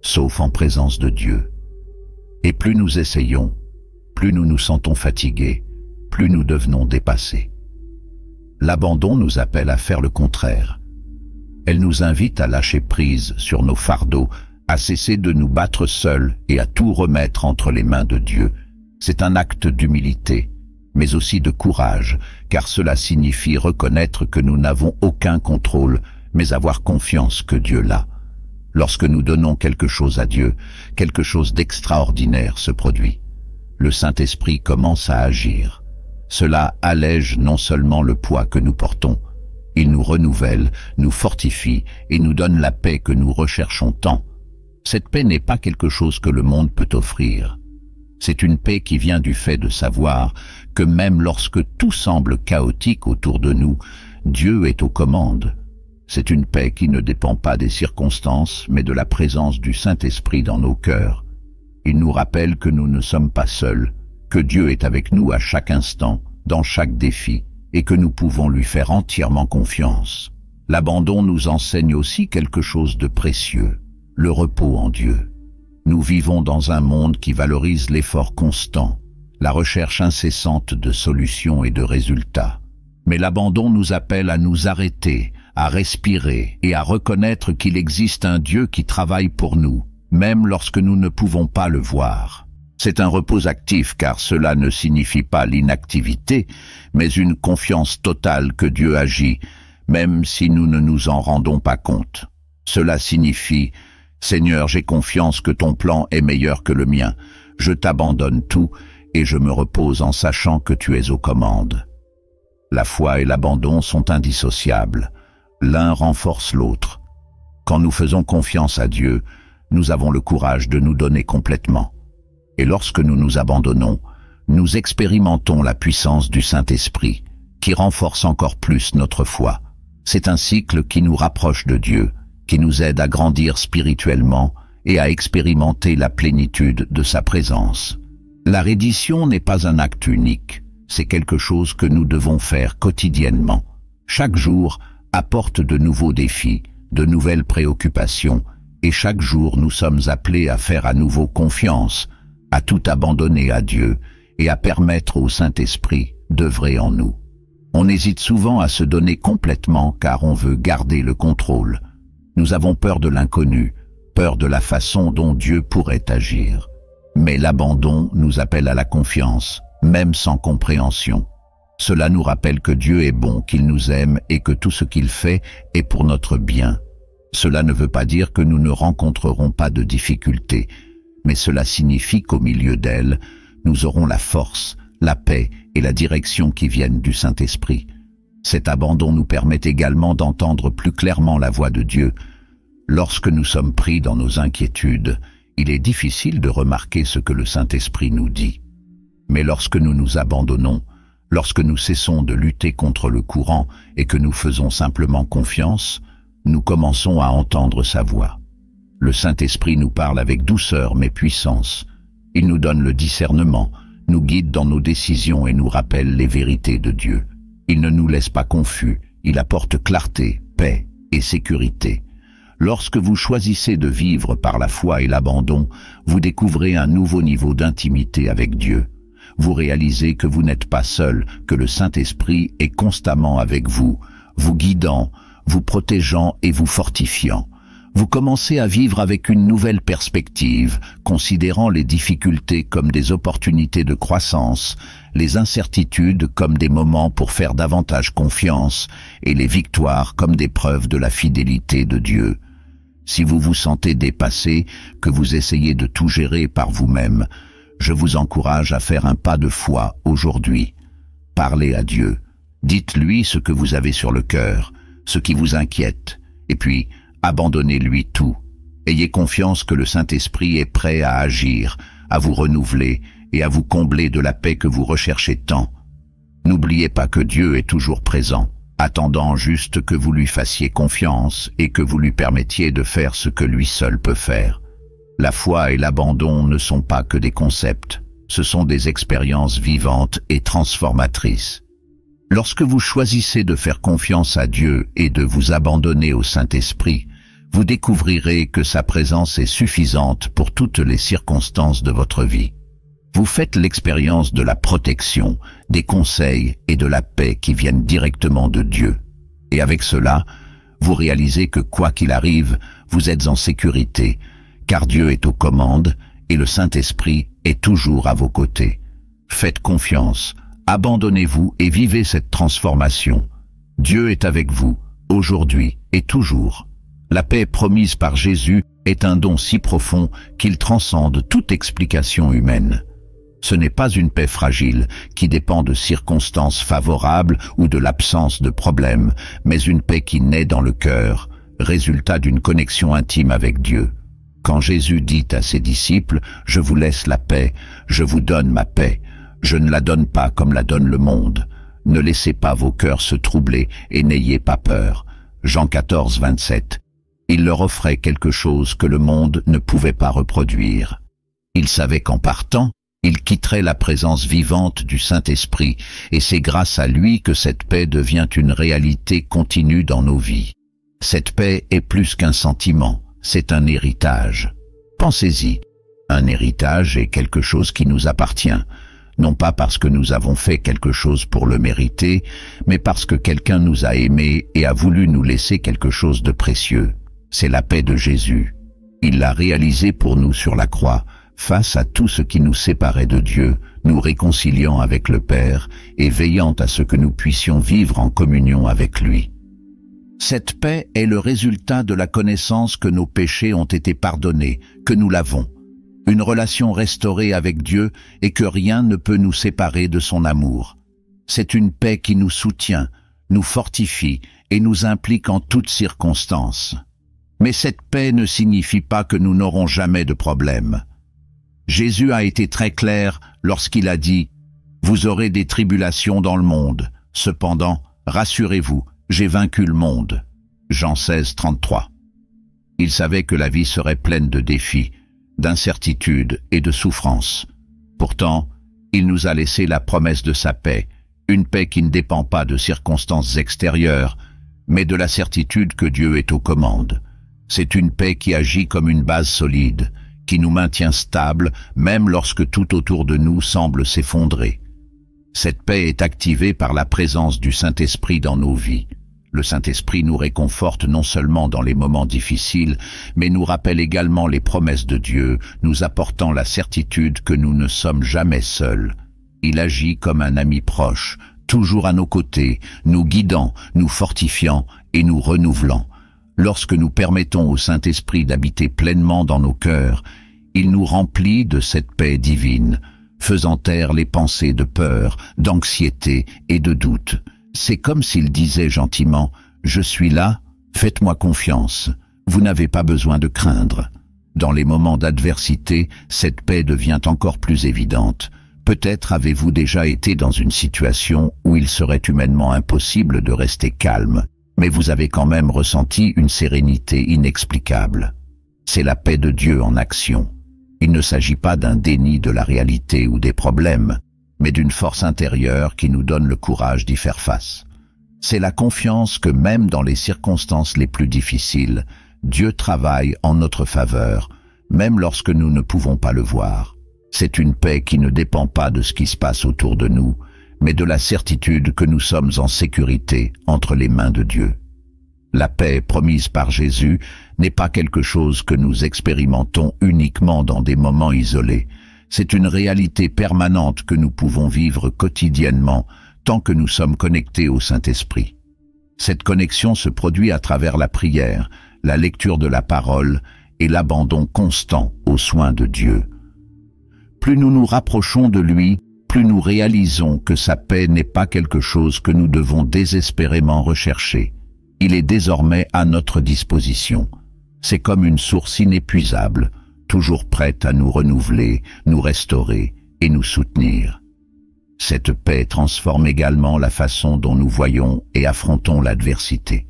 sauf en présence de Dieu. Et plus nous essayons, plus nous nous sentons fatigués, plus nous devenons dépassés. L'abandon nous appelle à faire le contraire. Elle nous invite à lâcher prise sur nos fardeaux, à cesser de nous battre seuls et à tout remettre entre les mains de Dieu. C'est un acte d'humilité, mais aussi de courage, car cela signifie reconnaître que nous n'avons aucun contrôle, mais avoir confiance que Dieu l'a. Lorsque nous donnons quelque chose à Dieu, quelque chose d'extraordinaire se produit. Le Saint-Esprit commence à agir. Cela allège non seulement le poids que nous portons, il nous renouvelle, nous fortifie et nous donne la paix que nous recherchons tant. Cette paix n'est pas quelque chose que le monde peut offrir. C'est une paix qui vient du fait de savoir que même lorsque tout semble chaotique autour de nous, Dieu est aux commandes. C'est une paix qui ne dépend pas des circonstances, mais de la présence du Saint-Esprit dans nos cœurs. Il nous rappelle que nous ne sommes pas seuls, que Dieu est avec nous à chaque instant, dans chaque défi, et que nous pouvons lui faire entièrement confiance. L'abandon nous enseigne aussi quelque chose de précieux, le repos en Dieu. Nous vivons dans un monde qui valorise l'effort constant, la recherche incessante de solutions et de résultats. Mais l'abandon nous appelle à nous arrêter, à respirer et à reconnaître qu'il existe un Dieu qui travaille pour nous, même lorsque nous ne pouvons pas le voir. C'est un repos actif car cela ne signifie pas l'inactivité, mais une confiance totale que Dieu agit, même si nous ne nous en rendons pas compte. Cela signifie « Seigneur, j'ai confiance que ton plan est meilleur que le mien. Je t'abandonne tout et je me repose en sachant que tu es aux commandes. » La foi et l'abandon sont indissociables. L'un renforce l'autre. Quand nous faisons confiance à Dieu, nous avons le courage de nous donner complètement. Et lorsque nous nous abandonnons, nous expérimentons la puissance du Saint-Esprit, qui renforce encore plus notre foi. C'est un cycle qui nous rapproche de Dieu, qui nous aide à grandir spirituellement et à expérimenter la plénitude de sa présence. La reddition n'est pas un acte unique, c'est quelque chose que nous devons faire quotidiennement. Chaque jour apporte de nouveaux défis, de nouvelles préoccupations, et chaque jour nous sommes appelés à faire à nouveau confiance, à tout abandonner à Dieu et à permettre au Saint-Esprit d'œuvrer en nous. On hésite souvent à se donner complètement car on veut garder le contrôle. Nous avons peur de l'inconnu, peur de la façon dont Dieu pourrait agir. Mais l'abandon nous appelle à la confiance, même sans compréhension. Cela nous rappelle que Dieu est bon, qu'il nous aime et que tout ce qu'il fait est pour notre bien. Cela ne veut pas dire que nous ne rencontrerons pas de difficultés, mais cela signifie qu'au milieu d'elles, nous aurons la force, la paix et la direction qui viennent du Saint-Esprit. Cet abandon nous permet également d'entendre plus clairement la voix de Dieu. Lorsque nous sommes pris dans nos inquiétudes, il est difficile de remarquer ce que le Saint-Esprit nous dit. Mais lorsque nous nous abandonnons, lorsque nous cessons de lutter contre le courant et que nous faisons simplement confiance, nous commençons à entendre sa voix. Le Saint-Esprit nous parle avec douceur mais puissance. Il nous donne le discernement, nous guide dans nos décisions et nous rappelle les vérités de Dieu. Il ne nous laisse pas confus, il apporte clarté, paix et sécurité. Lorsque vous choisissez de vivre par la foi et l'abandon, vous découvrez un nouveau niveau d'intimité avec Dieu. Vous réalisez que vous n'êtes pas seul, que le Saint-Esprit est constamment avec vous, vous guidant, vous protégeant et vous fortifiant. Vous commencez à vivre avec une nouvelle perspective, considérant les difficultés comme des opportunités de croissance, les incertitudes comme des moments pour faire davantage confiance et les victoires comme des preuves de la fidélité de Dieu. Si vous vous sentez dépassé, que vous essayez de tout gérer par vous-même, je vous encourage à faire un pas de foi aujourd'hui. Parlez à Dieu, dites-lui ce que vous avez sur le cœur, ce qui vous inquiète, et puis abandonnez-lui tout. Ayez confiance que le Saint-Esprit est prêt à agir, à vous renouveler et à vous combler de la paix que vous recherchez tant. N'oubliez pas que Dieu est toujours présent, attendant juste que vous lui fassiez confiance et que vous lui permettiez de faire ce que lui seul peut faire. La foi et l'abandon ne sont pas que des concepts, ce sont des expériences vivantes et transformatrices. Lorsque vous choisissez de faire confiance à Dieu et de vous abandonner au Saint-Esprit, vous découvrirez que sa présence est suffisante pour toutes les circonstances de votre vie. Vous faites l'expérience de la protection, des conseils et de la paix qui viennent directement de Dieu. Et avec cela, vous réalisez que quoi qu'il arrive, vous êtes en sécurité, car Dieu est aux commandes et le Saint-Esprit est toujours à vos côtés. Faites confiance, abandonnez-vous et vivez cette transformation. Dieu est avec vous, aujourd'hui et toujours. La paix promise par Jésus est un don si profond qu'il transcende toute explication humaine. Ce n'est pas une paix fragile qui dépend de circonstances favorables ou de l'absence de problèmes, mais une paix qui naît dans le cœur, résultat d'une connexion intime avec Dieu. Quand Jésus dit à ses disciples « Je vous laisse la paix, je vous donne ma paix, je ne la donne pas comme la donne le monde. Ne laissez pas vos cœurs se troubler et n'ayez pas peur. » Jean 14, 27. Il leur offrait quelque chose que le monde ne pouvait pas reproduire. Il savait qu'en partant, il quitterait la présence vivante du Saint-Esprit, et c'est grâce à lui que cette paix devient une réalité continue dans nos vies. Cette paix est plus qu'un sentiment, c'est un héritage. Pensez-y, un héritage est quelque chose qui nous appartient, non pas parce que nous avons fait quelque chose pour le mériter, mais parce que quelqu'un nous a aimés et a voulu nous laisser quelque chose de précieux. C'est la paix de Jésus. Il l'a réalisée pour nous sur la croix, face à tout ce qui nous séparait de Dieu, nous réconciliant avec le Père et veillant à ce que nous puissions vivre en communion avec lui. Cette paix est le résultat de la connaissance que nos péchés ont été pardonnés, que nous l'avons, une relation restaurée avec Dieu et que rien ne peut nous séparer de son amour. C'est une paix qui nous soutient, nous fortifie et nous implique en toutes circonstances. Mais cette paix ne signifie pas que nous n'aurons jamais de problème. Jésus a été très clair lorsqu'il a dit « Vous aurez des tribulations dans le monde. Cependant, rassurez-vous, j'ai vaincu le monde. » Jean 16, 33. Il savait que la vie serait pleine de défis, d'incertitudes et de souffrances. Pourtant, il nous a laissé la promesse de sa paix, une paix qui ne dépend pas de circonstances extérieures, mais de la certitude que Dieu est aux commandes. C'est une paix qui agit comme une base solide, qui nous maintient stables même lorsque tout autour de nous semble s'effondrer. Cette paix est activée par la présence du Saint-Esprit dans nos vies. Le Saint-Esprit nous réconforte non seulement dans les moments difficiles, mais nous rappelle également les promesses de Dieu, nous apportant la certitude que nous ne sommes jamais seuls. Il agit comme un ami proche, toujours à nos côtés, nous guidant, nous fortifiant et nous renouvelant. Lorsque nous permettons au Saint-Esprit d'habiter pleinement dans nos cœurs, il nous remplit de cette paix divine, faisant taire les pensées de peur, d'anxiété et de doute. C'est comme s'il disait gentiment « Je suis là, faites-moi confiance, vous n'avez pas besoin de craindre ». Dans les moments d'adversité, cette paix devient encore plus évidente. Peut-être avez-vous déjà été dans une situation où il serait humainement impossible de rester calme, mais vous avez quand même ressenti une sérénité inexplicable. C'est la paix de Dieu en action. Il ne s'agit pas d'un déni de la réalité ou des problèmes, mais d'une force intérieure qui nous donne le courage d'y faire face. C'est la confiance que même dans les circonstances les plus difficiles, Dieu travaille en notre faveur, même lorsque nous ne pouvons pas le voir. C'est une paix qui ne dépend pas de ce qui se passe autour de nous, mais de la certitude que nous sommes en sécurité entre les mains de Dieu. La paix promise par Jésus n'est pas quelque chose que nous expérimentons uniquement dans des moments isolés. C'est une réalité permanente que nous pouvons vivre quotidiennement tant que nous sommes connectés au Saint-Esprit. Cette connexion se produit à travers la prière, la lecture de la parole et l'abandon constant aux soins de Dieu. Plus nous nous rapprochons de lui, plus nous réalisons que sa paix n'est pas quelque chose que nous devons désespérément rechercher. Il est désormais à notre disposition. C'est comme une source inépuisable, toujours prête à nous renouveler, nous restaurer et nous soutenir. Cette paix transforme également la façon dont nous voyons et affrontons l'adversité.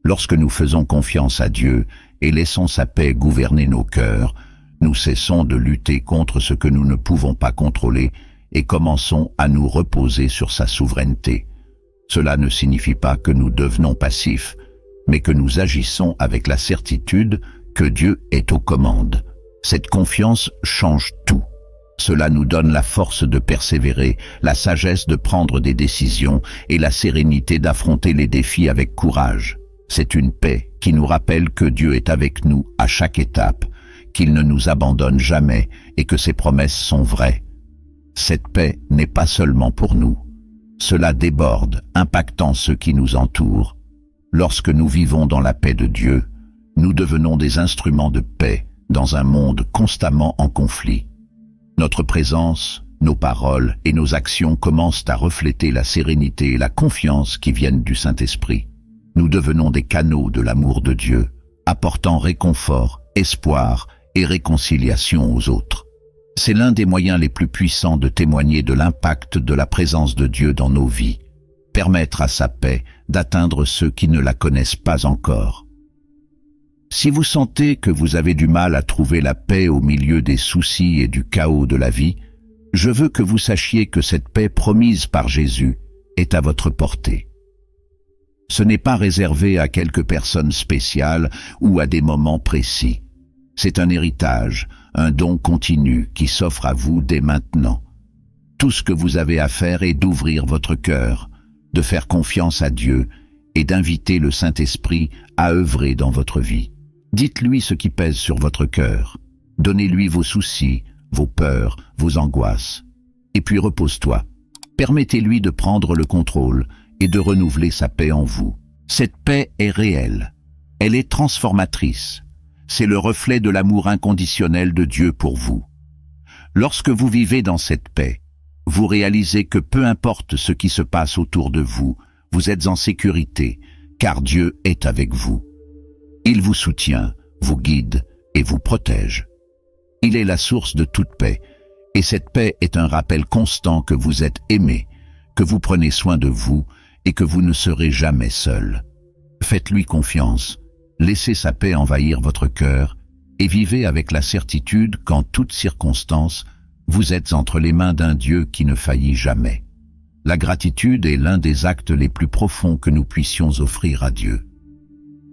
Lorsque nous faisons confiance à Dieu et laissons sa paix gouverner nos cœurs, nous cessons de lutter contre ce que nous ne pouvons pas contrôler et commençons à nous reposer sur sa souveraineté. Cela ne signifie pas que nous devenons passifs, mais que nous agissons avec la certitude que Dieu est aux commandes. Cette confiance change tout. Cela nous donne la force de persévérer, la sagesse de prendre des décisions et la sérénité d'affronter les défis avec courage. C'est une paix qui nous rappelle que Dieu est avec nous à chaque étape, qu'il ne nous abandonne jamais et que ses promesses sont vraies. Cette paix n'est pas seulement pour nous. Cela déborde, impactant ceux qui nous entourent. Lorsque nous vivons dans la paix de Dieu, Nous devenons des instruments de paix dans un monde constamment en conflit. Notre présence, nos paroles et nos actions commencent à refléter la sérénité et la confiance qui viennent du Saint-Esprit. Nous devenons des canaux de l'amour de Dieu, apportant réconfort, espoir et réconciliation aux autres. C'est l'un des moyens les plus puissants de témoigner de l'impact de la présence de Dieu dans nos vies, permettre à sa paix d'atteindre ceux qui ne la connaissent pas encore. Si vous sentez que vous avez du mal à trouver la paix au milieu des soucis et du chaos de la vie, je veux que vous sachiez que cette paix promise par Jésus est à votre portée. Ce n'est pas réservé à quelques personnes spéciales ou à des moments précis. C'est un héritage, un don continu qui s'offre à vous dès maintenant. Tout ce que vous avez à faire est d'ouvrir votre cœur, de faire confiance à Dieu et d'inviter le Saint-Esprit à œuvrer dans votre vie. Dites-lui ce qui pèse sur votre cœur. Donnez-lui vos soucis, vos peurs, vos angoisses. Et puis repose-toi. Permettez-lui de prendre le contrôle et de renouveler sa paix en vous. Cette paix est réelle. Elle est transformatrice. C'est le reflet de l'amour inconditionnel de Dieu pour vous. Lorsque vous vivez dans cette paix, vous réalisez que peu importe ce qui se passe autour de vous, vous êtes en sécurité, car Dieu est avec vous. Il vous soutient, vous guide et vous protège. Il est la source de toute paix, et cette paix est un rappel constant que vous êtes aimé, que vous prenez soin de vous et que vous ne serez jamais seul. Faites-lui confiance, laissez sa paix envahir votre cœur et vivez avec la certitude qu'en toutes circonstances, vous êtes entre les mains d'un Dieu qui ne faillit jamais. La gratitude est l'un des actes les plus profonds que nous puissions offrir à Dieu.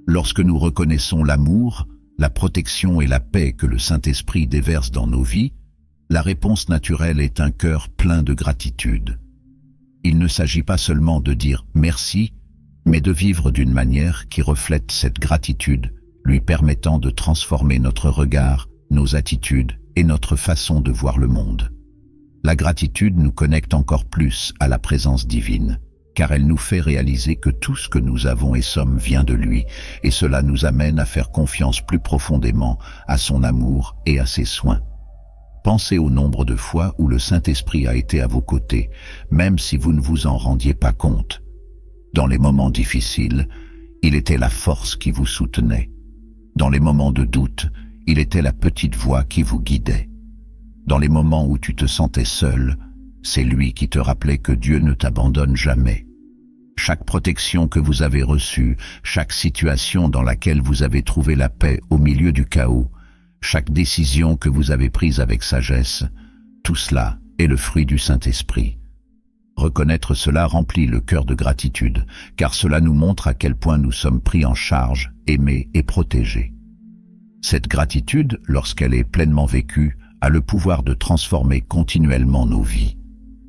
Lorsque nous reconnaissons l'amour, la protection et la paix que le Saint-Esprit déverse dans nos vies, la réponse naturelle est un cœur plein de gratitude. Il ne s'agit pas seulement de dire « merci », mais de vivre d'une manière qui reflète cette gratitude, lui permettant de transformer notre regard, nos attitudes et notre façon de voir le monde. La gratitude nous connecte encore plus à la présence divine, car elle nous fait réaliser que tout ce que nous avons et sommes vient de lui, et cela nous amène à faire confiance plus profondément à son amour et à ses soins. Pensez au nombre de fois où le Saint-Esprit a été à vos côtés, même si vous ne vous en rendiez pas compte. Dans les moments difficiles, il était la force qui vous soutenait. Dans les moments de doute, il était la petite voix qui vous guidait. Dans les moments où tu te sentais seul, c'est lui qui te rappelait que Dieu ne t'abandonne jamais. Chaque protection que vous avez reçue, chaque situation dans laquelle vous avez trouvé la paix au milieu du chaos, chaque décision que vous avez prise avec sagesse, tout cela est le fruit du Saint-Esprit. Reconnaître cela remplit le cœur de gratitude, car cela nous montre à quel point nous sommes pris en charge, aimés et protégés. Cette gratitude, lorsqu'elle est pleinement vécue, a le pouvoir de transformer continuellement nos vies.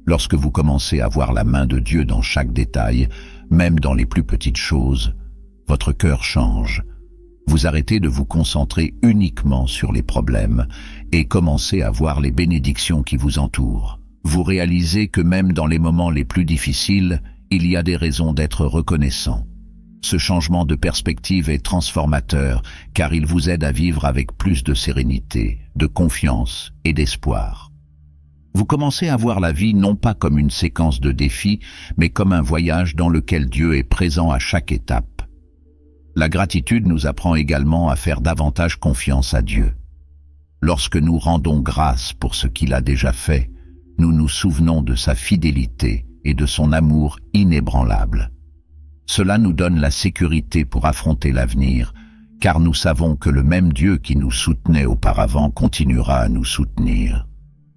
Lorsque vous commencez à voir la main de Dieu dans chaque détail, même dans les plus petites choses, votre cœur change. Vous arrêtez de vous concentrer uniquement sur les problèmes et commencez à voir les bénédictions qui vous entourent. Vous réalisez que même dans les moments les plus difficiles, il y a des raisons d'être reconnaissant. Ce changement de perspective est transformateur car il vous aide à vivre avec plus de sérénité, de confiance et d'espoir. Vous commencez à voir la vie non pas comme une séquence de défis, mais comme un voyage dans lequel Dieu est présent à chaque étape. La gratitude nous apprend également à faire davantage confiance à Dieu. Lorsque nous rendons grâce pour ce qu'il a déjà fait, nous nous souvenons de sa fidélité et de son amour inébranlable. Cela nous donne la sécurité pour affronter l'avenir, car nous savons que le même Dieu qui nous soutenait auparavant continuera à nous soutenir.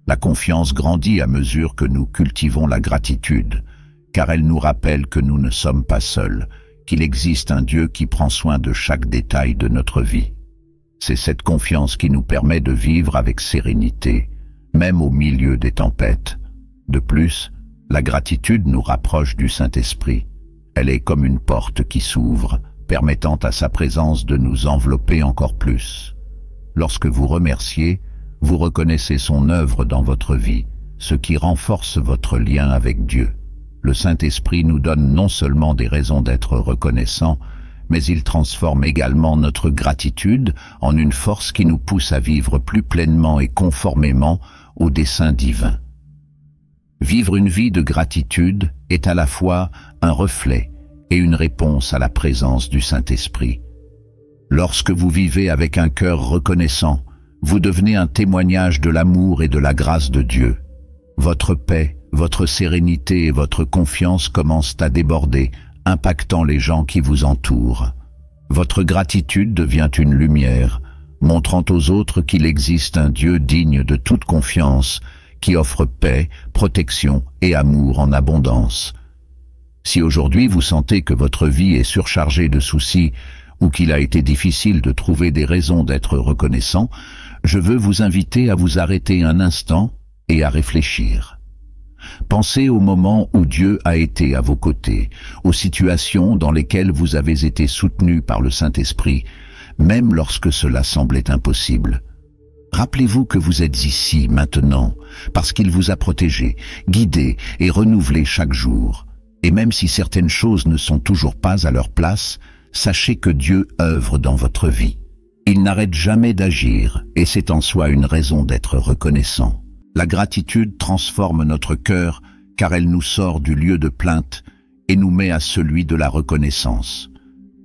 La confiance grandit à mesure que nous cultivons la gratitude, car elle nous rappelle que nous ne sommes pas seuls, qu'il existe un Dieu qui prend soin de chaque détail de notre vie. C'est cette confiance qui nous permet de vivre avec sérénité, même au milieu des tempêtes. De plus, la gratitude nous rapproche du Saint-Esprit. Elle est comme une porte qui s'ouvre, permettant à sa présence de nous envelopper encore plus. Lorsque vous remerciez, vous reconnaissez son œuvre dans votre vie, ce qui renforce votre lien avec Dieu. Le Saint-Esprit nous donne non seulement des raisons d'être reconnaissants, mais il transforme également notre gratitude en une force qui nous pousse à vivre plus pleinement et conformément au dessein divin. Vivre une vie de gratitude est à la fois un reflet et une réponse à la présence du Saint-Esprit. Lorsque vous vivez avec un cœur reconnaissant, vous devenez un témoignage de l'amour et de la grâce de Dieu. Votre paix, votre sérénité et votre confiance commencent à déborder, impactant les gens qui vous entourent. Votre gratitude devient une lumière, montrant aux autres qu'il existe un Dieu digne de toute confiance, qui offre paix, protection et amour en abondance. Si aujourd'hui vous sentez que votre vie est surchargée de soucis ou qu'il a été difficile de trouver des raisons d'être reconnaissant, je veux vous inviter à vous arrêter un instant et à réfléchir. Pensez au moment où Dieu a été à vos côtés, aux situations dans lesquelles vous avez été soutenu par le Saint-Esprit, même lorsque cela semblait impossible. Rappelez-vous que vous êtes ici, maintenant, parce qu'il vous a protégé, guidé et renouvelé chaque jour. Et même si certaines choses ne sont toujours pas à leur place, sachez que Dieu œuvre dans votre vie. Il n'arrête jamais d'agir, et c'est en soi une raison d'être reconnaissant. La gratitude transforme notre cœur, car elle nous sort du lieu de plainte et nous met à celui de la reconnaissance.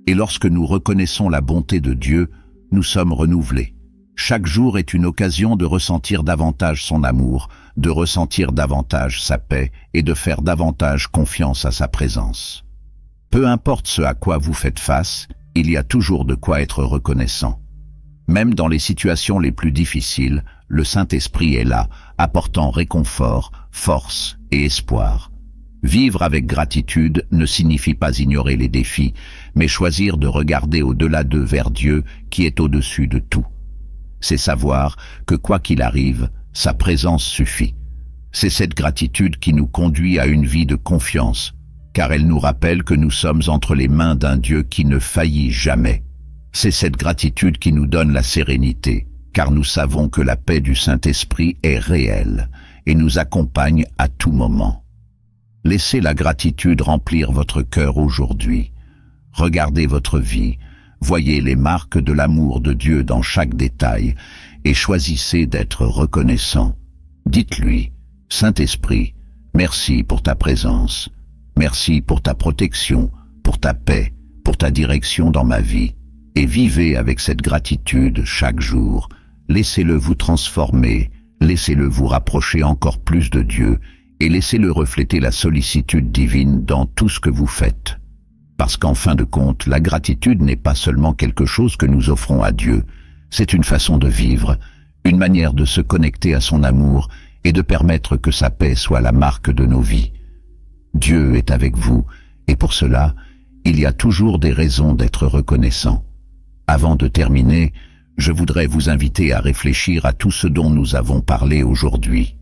Et lorsque nous reconnaissons la bonté de Dieu, nous sommes renouvelés. Chaque jour est une occasion de ressentir davantage son amour, de ressentir davantage sa paix et de faire davantage confiance à sa présence. Peu importe ce à quoi vous faites face, il y a toujours de quoi être reconnaissant. Même dans les situations les plus difficiles, le Saint-Esprit est là, apportant réconfort, force et espoir. Vivre avec gratitude ne signifie pas ignorer les défis, mais choisir de regarder au-delà d'eux vers Dieu qui est au-dessus de tout. C'est savoir que quoi qu'il arrive, sa présence suffit. C'est cette gratitude qui nous conduit à une vie de confiance, car elle nous rappelle que nous sommes entre les mains d'un Dieu qui ne faillit jamais. C'est cette gratitude qui nous donne la sérénité, car nous savons que la paix du Saint-Esprit est réelle et nous accompagne à tout moment. Laissez la gratitude remplir votre cœur aujourd'hui. Regardez votre vie, voyez les marques de l'amour de Dieu dans chaque détail et choisissez d'être reconnaissant. Dites-lui, Saint-Esprit, merci pour ta présence, merci pour ta protection, pour ta paix, pour ta direction dans ma vie, et vivez avec cette gratitude chaque jour. Laissez-le vous transformer, laissez-le vous rapprocher encore plus de Dieu et laissez-le refléter la sollicitude divine dans tout ce que vous faites. Parce qu'en fin de compte, la gratitude n'est pas seulement quelque chose que nous offrons à Dieu, c'est une façon de vivre, une manière de se connecter à son amour et de permettre que sa paix soit la marque de nos vies. Dieu est avec vous, et pour cela, il y a toujours des raisons d'être reconnaissant. Avant de terminer, je voudrais vous inviter à réfléchir à tout ce dont nous avons parlé aujourd'hui.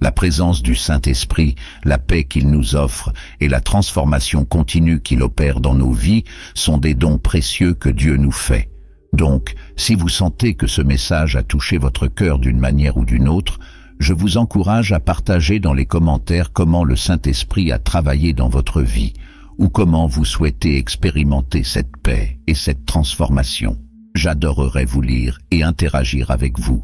La présence du Saint-Esprit, la paix qu'il nous offre et la transformation continue qu'il opère dans nos vies sont des dons précieux que Dieu nous fait. Donc, si vous sentez que ce message a touché votre cœur d'une manière ou d'une autre, je vous encourage à partager dans les commentaires comment le Saint-Esprit a travaillé dans votre vie ou comment vous souhaitez expérimenter cette paix et cette transformation. J'adorerais vous lire et interagir avec vous.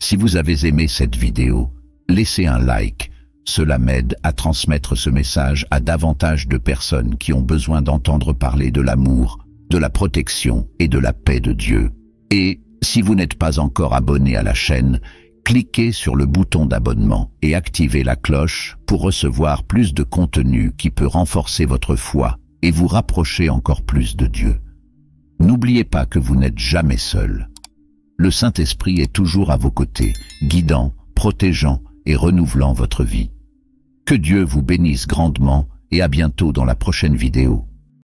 Si vous avez aimé cette vidéo, laissez un like. Cela m'aide à transmettre ce message à davantage de personnes qui ont besoin d'entendre parler de l'amour, de la protection et de la paix de Dieu. Et, si vous n'êtes pas encore abonné à la chaîne, cliquez sur le bouton d'abonnement et activez la cloche pour recevoir plus de contenu qui peut renforcer votre foi et vous rapprocher encore plus de Dieu. N'oubliez pas que vous n'êtes jamais seul. Le Saint-Esprit est toujours à vos côtés, guidant, protégeant et renouvelant votre vie. Que Dieu vous bénisse grandement et à bientôt dans la prochaine vidéo.